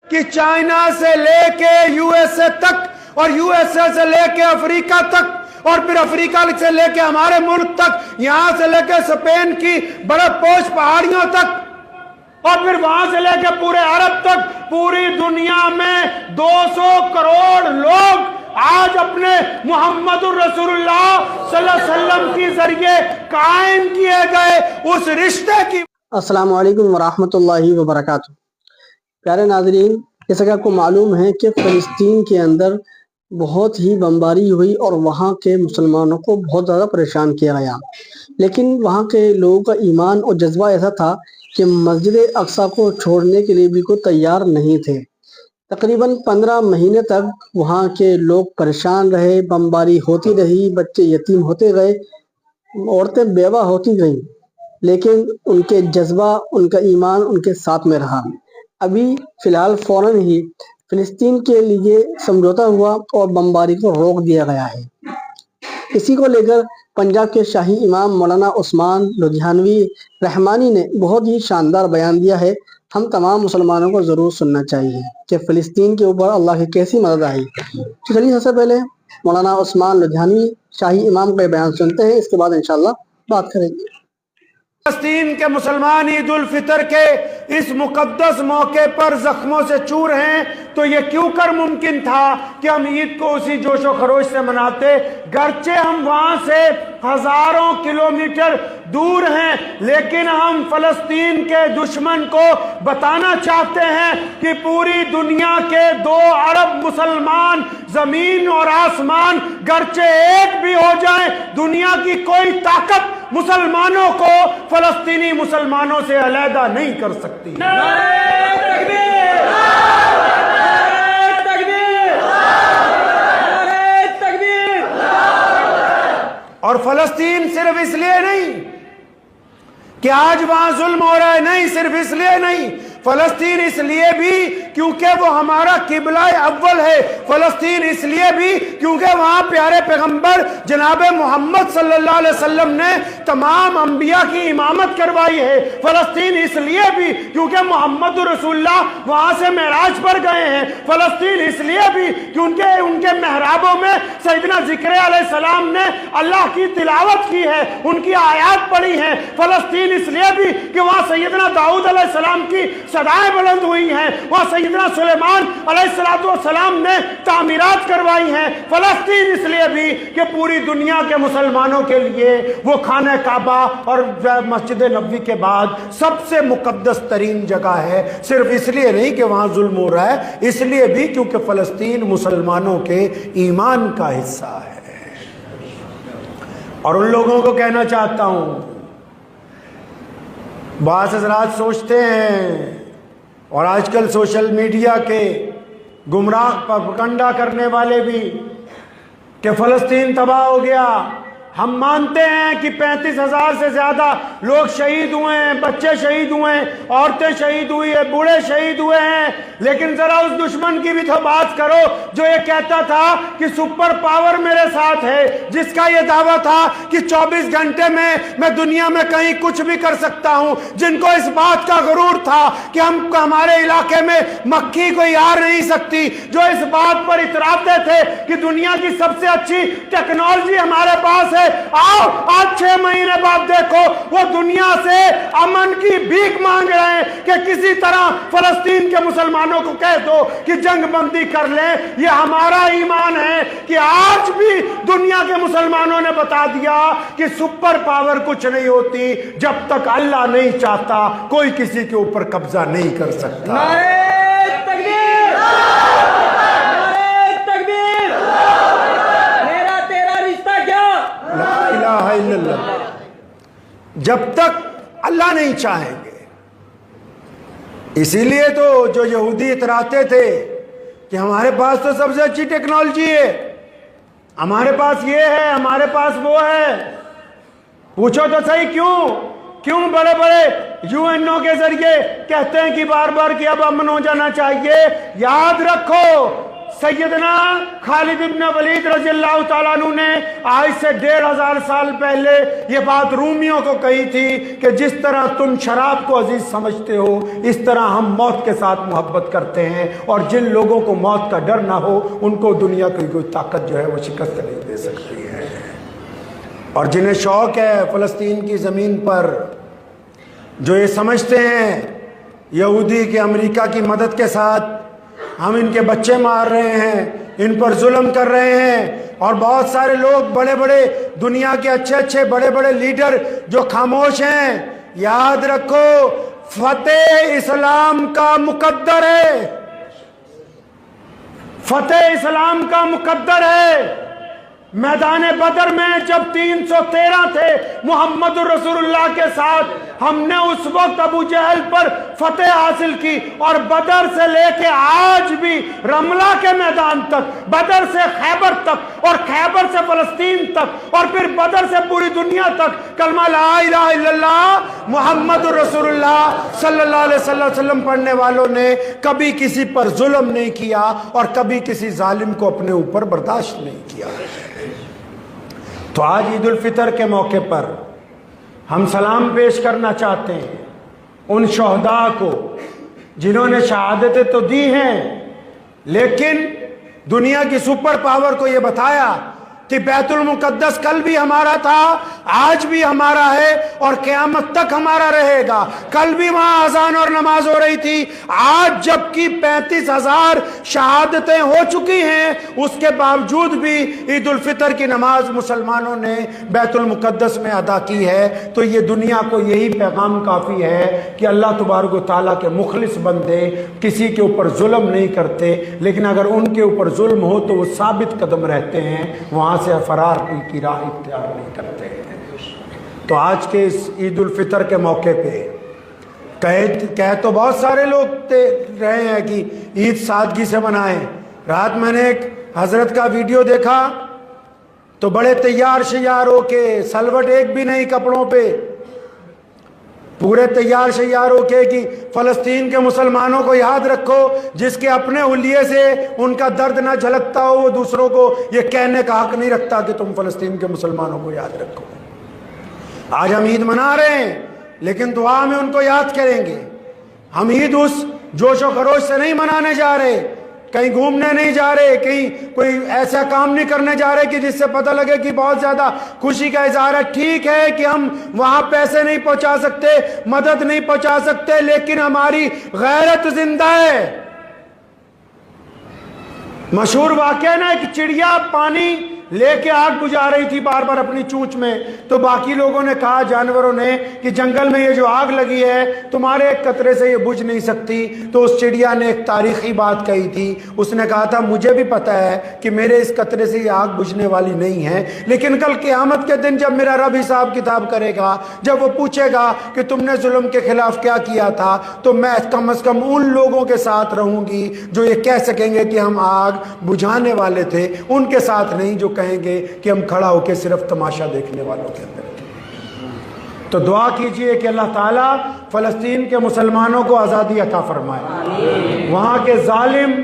कि चाइना से लेके यूएसए तक और यूएसए से लेके अफ्रीका तक और फिर अफ्रीका से लेके हमारे मुल्क तक, यहां से लेके स्पेन की बर्फपोश पहाड़ियों तक और फिर वहां से लेके पूरे अरब तक, पूरी दुनिया में 200 करोड़ लोग आज अपने मुहम्मदुर रसूलुल्लाह सल्लल्लाहु अलैहि वसल्लम के जरिए कायम किए गए उस रिश्ते की। अस्सलाम वालेकुम वरहमतुल्लाहि वबरकातुहू। प्यारे नाज़रीन, जैसा कि आपको मालूम है कि फ़लस्तीन के अंदर बहुत ही बमबारी हुई और वहाँ के मुसलमानों को बहुत ज़्यादा परेशान किया गया, लेकिन वहाँ के लोगों का ईमान और जज्बा ऐसा था कि मस्जिद अक्सा को छोड़ने के लिए भी कोई तैयार नहीं थे। तकरीबन 15 महीने तक वहाँ के लोग परेशान रहे, बमबारी होती रही, बच्चे यतीम होते गए, औरतें बेवा होती गईं, लेकिन उनके जज्बा, उनका ईमान उनके साथ में रहा। अभी फ़िलहाल फ़ौरन ही फ़लस्तीन के लिए समझौता हुआ और बमबारी को रोक दिया गया है। इसी को लेकर पंजाब के शाही इमाम मौलाना उस्मान लुधियानवी रहमानी ने बहुत ही शानदार बयान दिया है। हम तमाम मुसलमानों को ज़रूर सुनना चाहिए कि फ़लस्तीन के ऊपर अल्लाह की कैसी मदद आई। तो चलिए सबसे पहले मौलाना उस्मान लुधियानवी शाही इमाम का बयान सुनते हैं, इसके बाद इंशाअल्लाह बात करेंगे। फ़लस्तीन के मुसलमान ईद उल फितर के इस मुकद्दस मौके पर जख्मों से चूर हैं, तो ये क्यों कर मुमकिन था कि हम ईद को उसी जोशो खरोश से मनाते, गरचे हम वहां से हजारों किलोमीटर दूर हैं, लेकिन हम फ़लस्तीन के दुश्मन को बताना चाहते हैं कि पूरी दुनिया के 2 अरब मुसलमान जमीन और आसमान गरचे एक भी हो जाए, दुनिया की कोई ताकत मुसलमानों को फ़लस्तीनी मुसलमानों से अलहदा नहीं कर सकती। और फ़लस्तीन सिर्फ इसलिए नहीं कि आज वहां जुल्म हो रहा है, नहीं, सिर्फ इसलिए नहीं, फ़लस्तीन इसलिए भी क्योंकि वो हमारा किबला अव्वल है। फ़लस्तीन इसलिए भी क्योंकि वहाँ प्यारे पैगंबर जनाब मोहम्मद सल्लल्लाहु अलैहि वसल्लम ने तमाम अंबिया की इमामत करवाई है। फ़लस्तीन इसलिए भी क्योंकि मोहम्मद रसूलुल्लाह वहाँ से मेराज पर गए हैं। फ़लस्तीन इसलिए भी क्योंकि उनके मेहराबों में सैयदना ज़िक्र अलैहिस्सलाम ने अल्लाह की तिलावत की है, उनकी आयात पढ़ी है। फ़लस्तीन इसलिए भी कि वहाँ सैयदना दाऊद अलैहिस्सलाम की सदाएं बुलंद हुई हैं, वहाँ सैयदना सुलेमान अलैहिस्सलाम ने तामीरात करवाई हैं। फ़लस्तीन इसलिए भी कि पूरी दुनिया के मुसलमानों के लिए वो खाना काबा और मस्जिद नबवी के बाद सबसे मुकद्दस तरीन जगह है। सिर्फ इसलिए नहीं कि वहाँ जुल्म हो रहा है, इसलिए भी क्योंकि फ़लस्तीन मुसलमानों के ईमान का हिस्सा है। और उन लोगों को कहना चाहता हूँ, बाज़ हज़रात सोचते हैं और आजकल सोशल मीडिया के गुमराह प्रोपेगेंडा करने वाले भी कि फ़लस्तीन तबाह हो गया। हम मानते हैं कि 35,000 से ज़्यादा लोग शहीद हुए हैं, बच्चे शहीद हुए हैं, औरतें शहीद हुई है, बूढ़े शहीद हुए हैं, लेकिन ज़रा उस दुश्मन की भी तो बात करो जो ये कहता था कि सुपर पावर मेरे साथ है, जिसका ये दावा था कि 24 घंटे में मैं दुनिया में कहीं कुछ भी कर सकता हूँ, जिनको इस बात का गुरूर था कि हम हमारे इलाके में मक्खी कोई आ नहीं सकती, जो इस बात पर इतराते थे कि दुनिया की सबसे अच्छी टेक्नोलॉजी हमारे पास है। आओ आज 6 महीने बाद देखो वो दुनिया से अमन की भीख मांग रहे हैं कि किसी तरह फ़लस्तीन के मुसलमानों को कह दो कि जंग बंदी कर ले। ये हमारा ईमान है कि आज भी दुनिया के मुसलमानों ने बता दिया कि सुपर पावर कुछ नहीं होती, जब तक अल्लाह नहीं चाहता कोई किसी के ऊपर कब्जा नहीं कर सकता। जब तक अल्लाह नहीं चाहेंगे। इसीलिए तो जो यहूदी इतराते थे कि हमारे पास तो सबसे अच्छी टेक्नोलॉजी है, हमारे पास ये है, हमारे पास वो है, पूछो तो सही क्यों बड़े बड़े यूएनओ के जरिए कहते हैं कि बार बार कि अब अमन हो जाना चाहिए। याद रखो सैयदना खालिद इब्न वलीद रज़ी अल्लाह ताला अन्हु ने आज से 1500 साल पहले ये बात रूमियों को कही थी कि जिस तरह तुम शराब को अजीज समझते हो, इस तरह हम मौत के साथ मोहब्बत करते हैं, और जिन लोगों को मौत का डर ना हो उनको दुनिया की कोई ताकत जो है वो शिकस्त नहीं दे सकती है। और जिन्हें शौक है फ़लस्तीन की ज़मीन पर, जो ये समझते हैं यहूदी के अमेरिका की मदद के साथ हम इनके बच्चे मार रहे हैं, इन पर जुल्म कर रहे हैं, और बहुत सारे लोग बड़े बड़े दुनिया के अच्छे अच्छे बड़े बड़े लीडर जो खामोश हैं, याद रखो फतेह इस्लाम का मुकद्दर है, फतेह इस्लाम का मुकद्दर है। मैदान बदर में जब 313 थे मोहम्मद रसूलुल्लाह के साथ, हमने उस वक्त अबू जहल पर फतेह हासिल की, और बदर से लेके आज भी रमला के मैदान तक, बदर से खैबर तक, और खैबर से फ़लस्तीन तक, और फिर बदर से पूरी दुनिया तक कलमा ला इलाहा इल्लल्लाह मुहम्मद रसूलुल्लाह सल्लल्लाहु अलैहि वसल्लम पढ़ने वालों ने कभी किसी पर जुल्म नहीं किया और कभी किसी जालिम को अपने ऊपर बर्दाश्त नहीं किया। तो आज ईद उल फितर के मौके पर हम सलाम पेश करना चाहते हैं उन शहदा को जिन्होंने शहादतें तो दी हैं, लेकिन दुनिया की सुपर पावर को यह बताया कि बैतुल मुकद्दस कल भी हमारा था, आज भी हमारा है, और क़यामत तक हमारा रहेगा। कल भी वहां अजान और नमाज हो रही थी, आज जबकि 35,000 शहादतें हो चुकी हैं, उसके बावजूद भी ईद उल फितर की नमाज मुसलमानों ने बैतुल मुकद्दस में अदा की है। तो ये दुनिया को यही पैगाम काफ़ी है कि अल्लाह तबारक व तआला के मुखलिस बंदे किसी के ऊपर जुल्म नहीं करते, लेकिन अगर उनके ऊपर जुल्म हो तो वो साबित कदम रहते हैं, वहाँ से फरार की राह इख्तियार नहीं करते हैं। तो आज के इस ईद उल फितर के मौके पे कह तो बहुत सारे लोग रहे हैं कि ईद सादगी से मनाएं। रात मैंने एक हजरत का वीडियो देखा तो बड़े तैयार शैयार होके, सलवट एक भी नहीं कपड़ों पे, पूरे तैयार शैयार होके कि फ़लस्तीन के मुसलमानों को याद रखो, जिसके अपने हुलिये से उनका दर्द ना झलकता हो वो दूसरों को ये कहने का हक नहीं रखता कि तुम फ़लस्तीन के मुसलमानों को याद रखो। आज हम ईद मना रहे हैं, लेकिन दुआ में उनको याद करेंगे। हम ईद उस जोशो खरोश से नहीं मनाने जा रहे, कहीं घूमने नहीं जा रहे, कहीं कोई ऐसा काम नहीं करने जा रहे कि जिससे पता लगे कि बहुत ज़्यादा खुशी का इजहार है। ठीक है कि हम वहाँ पैसे नहीं पहुँचा सकते, मदद नहीं पहुँचा सकते, लेकिन हमारी गैरत जिंदा है। मशहूर वाक़या ना, एक चिड़िया पानी लेके आग बुझा रही थी बार बार अपनी चूंच में, तो बाकी लोगों ने कहा, जानवरों ने, कि जंगल में ये जो आग लगी है तुम्हारे एक कतरे से ये बुझ नहीं सकती। तो उस चिड़िया ने एक तारीखी बात कही थी, उसने कहा था मुझे भी पता है कि मेरे इस कतरे से ये आग बुझने वाली नहीं है, लेकिन कल क़यामत के दिन जब मेरा रब हिसाब किताब करेगा, जब वो पूछेगा कि तुमने जुल्म के खिलाफ क्या किया था, तो मैं कम से कम उन लोगों के साथ रहूंगी जो ये कह सकेंगे कि हम आग बुझाने वाले थे, उनके साथ नहीं जो कहेंगे कि हम खड़ा होकर सिर्फ तमाशा देखने वालों के अंदर थे। तो दुआ कीजिए कि अल्लाह ताला फ़लस्तीन के मुसलमानों को आज़ादी अता फरमाए, वहाँ के जालिम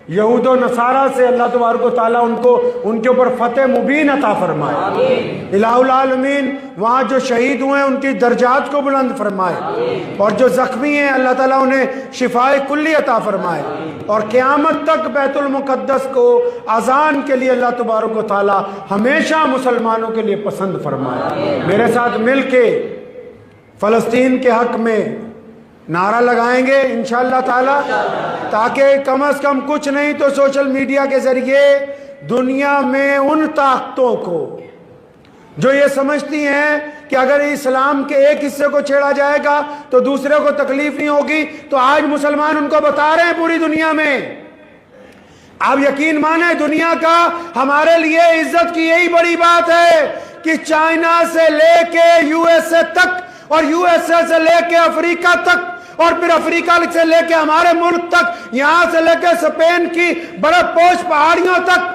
यहूद व नसारा से अल्लाह तबारक व तआला उनके ऊपर फतेह मुबीन अता फरमाए। इलाहुल आलमीन वहाँ जो शहीद हुए हैं उनकी दर्जात को बुलंद फरमाए, और जो ज़ख्मी हैं अल्लाह ताला उन्हें शिफाए कुल्ली अता फरमाए, और क़यामत तक बैतुल मुक़द्दस को अज़ान के लिए अल्लाह तबारक व तआला हमेशा मुसलमानों के लिए पसंद फरमाए। मेरे साथ मिल के फ़लस्तीन के हक़ में नारा लगाएंगे इंशाअल्लाह ताला, ताकि कम से कम कुछ नहीं तो सोशल मीडिया के ज़रिए दुनिया में उन ताकतों को जो ये समझती हैं कि अगर इस्लाम के एक हिस्से को छेड़ा जाएगा तो दूसरे को तकलीफ नहीं होगी, तो आज मुसलमान उनको बता रहे हैं पूरी दुनिया में। आप यकीन माने, दुनिया का हमारे लिए इज्जत की यही बड़ी बात है कि चाइना से लेके यूएसए तक, और यूएसए से लेके अफ्रीका तक, और फिर अफ्रीका से लेके हमारे मुल्क तक, यहां से लेके स्पेन की बर्फपोश पहाड़ियों तक,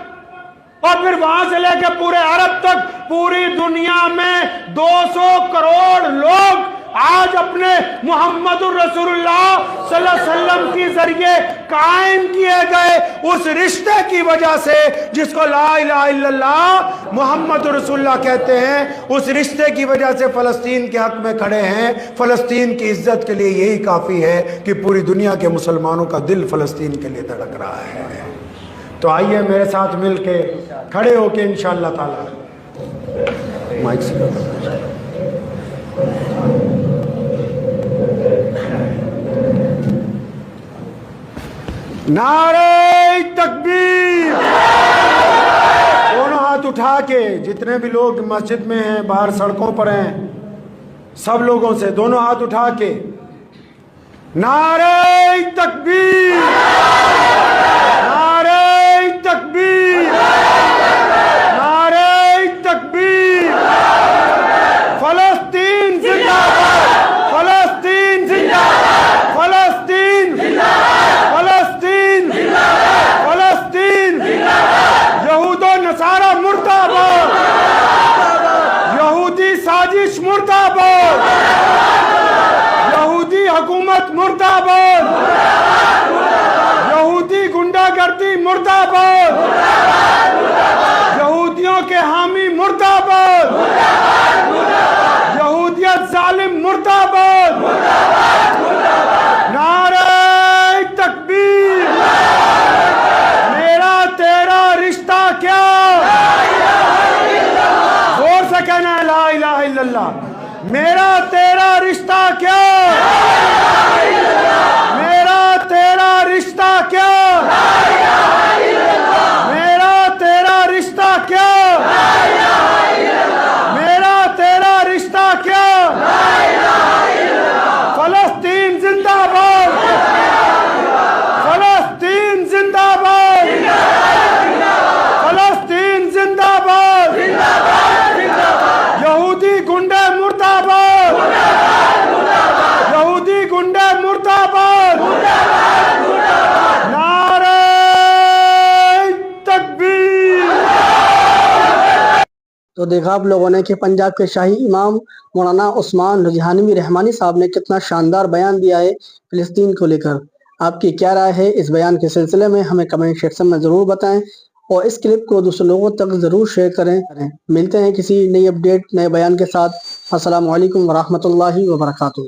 और फिर वहां से लेके पूरे अरब तक, पूरी दुनिया में 200 करोड़ लोग आज अपने मोहम्मद रसूलुल्लाह सल्लल्लाहु अलैहि वसल्लम के जरिए कायम किए गए उस रिश्ते की वजह से, जिसको ला इलाहा इल्लल्लाह मोहम्मद रसूलुल्लाह कहते हैं, उस रिश्ते की वजह से फलस्तीन के हक में खड़े हैं। फलस्तीन की इज्जत के लिए यही काफ़ी है कि पूरी दुनिया के मुसलमानों का दिल फलस्तीन के लिए धड़क रहा है। तो आइए मेरे साथ मिलके खड़े होके इंशाअल्लाह ताला माइक से नारे तकबीर, दोनों हाथ उठा के, जितने भी लोग मस्जिद में हैं, बाहर सड़कों पर हैं, सब लोगों से दोनों हाथ उठा के नारे तकबीर, नारे तकबीर, नारे तकबीर। फलस्तीन जिंदाबाद, फलस्तीन जिंदाबाद, फलस्तीन फलस्तीन फलस्तीन, यहूदो नसारा मुर्दाबाद, यहूदी साजिश मुर्दाबाद, यहूदी हुकूमत मुर्दाबाद, यहूदी गुंडागर्दी मुर्दाबाद, यहूदियों के हामी मुर्दाबाद, यहूदियत जालिम मुर्दाबाद, नारे तकबीर। मेरा तेरा रिश्ता क्या, जोर से कहना है ला इलाहा इल्लल्लाह। मेरा तेरा रिश्ता क्या, मेरा तेरा रिश्ता क्या, मेरा तेरा रिश्ता क्या, मेरा तेरा रिश्ता क्या। फलस्तीन जिंदाबाद, फलस्तीन जिंदाबाद, फलस्तीन जिंदाबाद, यहूदी गुंडे मुर्दाबाद, यहूदी गुंडे मुर्दाबाद, नारे तकबीर। तो देखा आप लोगों ने कि पंजाब के शाही इमाम मौलाना उस्मान रुजहानवी रहमानी साहब ने कितना शानदार बयान दिया है फिलिस्तीन को लेकर। आपकी क्या राय है इस बयान के सिलसिले में, हमें कमेंट सेक्शन में ज़रूर बताएं और इस क्लिप को दूसरे लोगों तक ज़रूर शेयर करें। मिलते हैं किसी नई अपडेट, नए बयान के साथ। अस्सलामु अलैकुम वरहमतुल्लाहि वबरकातुहू।